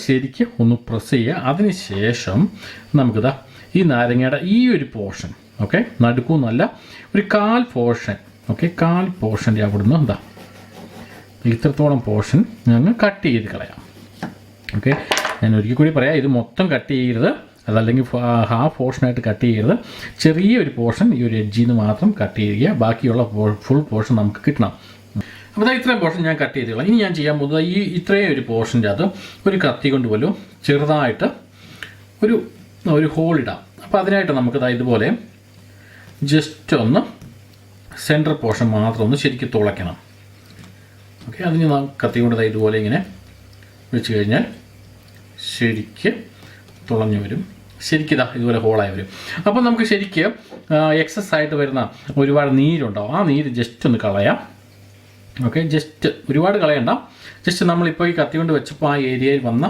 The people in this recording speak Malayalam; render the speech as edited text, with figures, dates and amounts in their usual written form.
ശരിക്കും ഒന്ന് പ്രസ് ചെയ്യുക. അതിന് ശേഷം നമുക്കിതാ ഈ നാരങ്ങയുടെ ഈ ഒരു പോർഷൻ, ഓക്കെ, നടുക്കൂന്നല്ല, ഒരു 1/4 പോർഷൻ, ഓക്കെ, 1/4 പോർഷൻ്റെ അവിടുന്ന് എന്താ ഇത്രത്തോളം പോർഷൻ ഞങ്ങൾ കട്ട് ചെയ്ത് കളയാം. ഓക്കെ, ഞാൻ ഒരിക്കൽ കൂടി പറയാം, ഇത് മൊത്തം കട്ട് ചെയ്യരുത്, അതല്ലെങ്കിൽ ഹാഫ് പോർഷനായിട്ട് കട്ട് ചെയ്യരുത്. ചെറിയൊരു പോർഷൻ ഈ ഒരു എഡ്ജിൽ നിന്ന് മാത്രം കട്ട് ചെയ്യുക, ബാക്കിയുള്ള ഫുൾ പോർഷൻ നമുക്ക് കിട്ടണം. അപ്പോൾ ഇത്രയും പോർഷൻ ഞാൻ കട്ട് ചെയ്ത് കളയാം. ഇനി ഞാൻ ചെയ്യാൻ പോകുന്നത് ഈ ഇത്രയും ഒരു പോർഷൻ്റെ അത് ഒരു കത്തി കൊണ്ട് പോലും ചെറുതായിട്ട് ഒരു ഹോൾ ഇടാം. അപ്പോൾ അതിനായിട്ട് നമുക്ക് ഇതുപോലെ ജസ്റ്റ് ഒന്ന് സെൻറ്റർ പോർഷൻ മാത്രം ഒന്ന് ശരിക്കും തുളയ്ക്കണം. ഓക്കെ, അതിന് കത്തി കൊണ്ട് ഇതുപോലെ ഇങ്ങനെ വെച്ച് കഴിഞ്ഞാൽ ശരിക്ക് തുളഞ്ഞു വരും. ശരിക്കും ഇതുപോലെ ഹോളായി വരും. അപ്പോൾ നമുക്ക് ശരിക്ക് എക്സസ് ആയിട്ട് വരുന്ന ഒരുപാട് നീരുണ്ടാവും. ആ നീര് ജസ്റ്റ് ഒന്ന് കളയാം. ഓക്കെ, ജസ്റ്റ് ഒരുപാട് കളയണ്ട. ജസ്റ്റ് നമ്മളിപ്പോൾ ഈ കത്തി കൊണ്ട് വെച്ചപ്പോൾ ആ ഏരിയയിൽ വന്ന